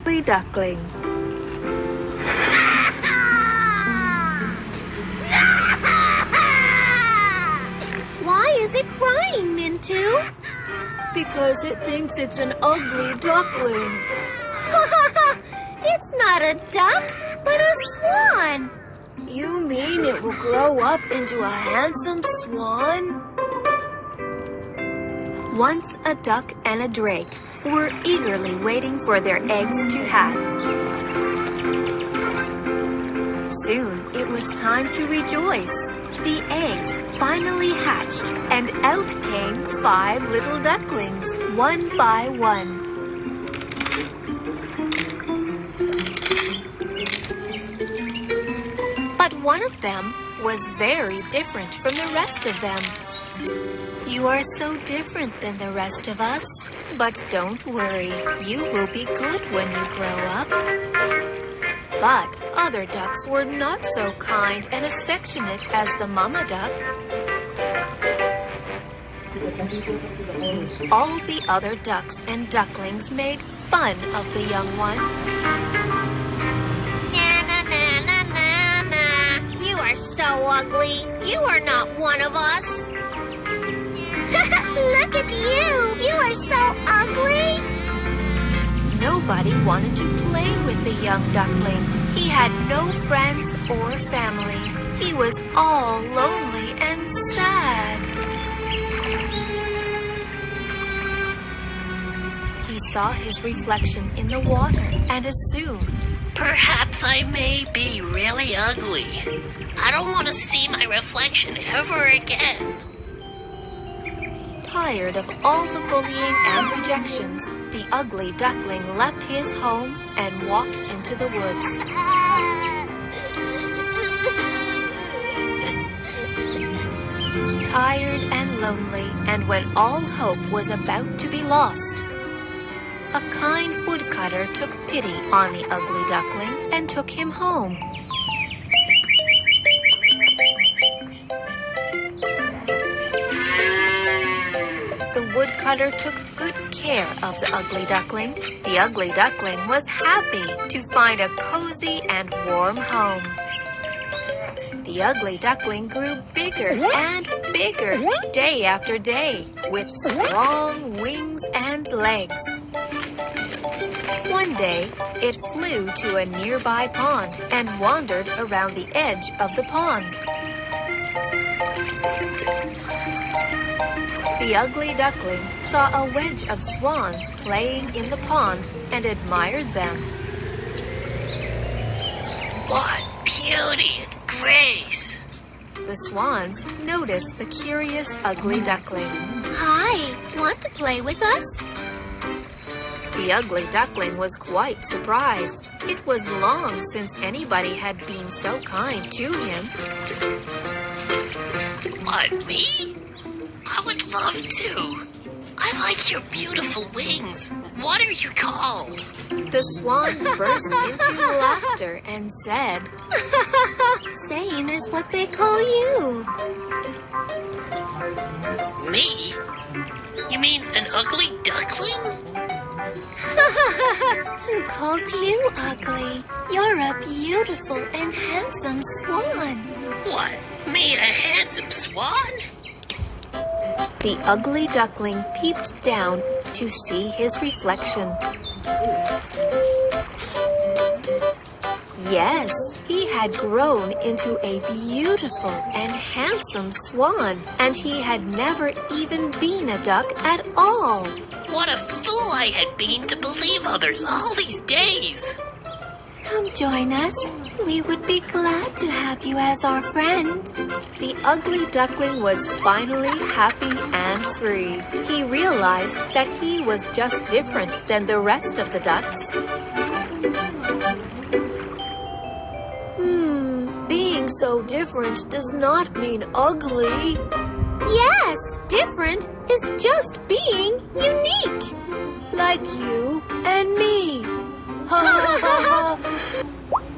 Ugly Duckling. Why is it crying, Mintu? Because it thinks it's an ugly duckling. It's not a duck, but a swan. You mean it will grow up into a handsome swan? Once a duck and a drake were eagerly waiting for their eggs to hatch. Soon it was time to rejoice. The eggs finally hatched, and out came 5 little ducklings, one by one. But one of them was very different from the rest of them. You are so different than the rest of us, but don't worry, you will be good when you grow up. But other ducks were not so kind and affectionate as the mama duck. All the other ducks and ducklings made fun of the young one. Na na na na na na. You are so ugly. You are not one of us. Look at you. You are so ugly. Nobody wanted to play with the young duckling. He had no friends or family. He was all lonely and sad. He saw his reflection in the water and assumed, Perhaps I may be really ugly. I don't want to see my reflection ever again. Tired of all the bullying and rejections, the ugly duckling left his home and walked into the woods. Tired and lonely, and when all hope was about to be lost, a kind woodcutter took pity on the ugly duckling and took him home. The woodcutter took good care of the ugly duckling. The ugly duckling was happy to find a cozy and warm home. The ugly duckling grew bigger and bigger day after day, with strong wings and legs. One day, it flew to a nearby pond and wandered around the edge of the pond. The ugly duckling saw a wedge of swans playing in the pond and admired them. What beauty and grace! The swans noticed the curious ugly duckling. Hi, want to play with us? The ugly duckling was quite surprised. It was long since anybody had been so kind to him. What, me? I would love to. I like your beautiful wings. What are you called? The swan burst into laughter and said, Same as what they call you. Me? You mean an ugly duckling? Who called you ugly? You're a beautiful and handsome swan. What, me a handsome swan? The ugly duckling peeped down to see his reflection. Yes, he had grown into a beautiful and handsome swan, and he had never even been a duck at all. What a fool I had been to believe others all these days. Come join us. We would be glad to have you as our friend. The ugly duckling was finally happy and free. He realized that he was just different than the rest of the ducks. Being so different does not mean ugly. Yes, different is just being unique. Like you and me. Ha ha ha ha.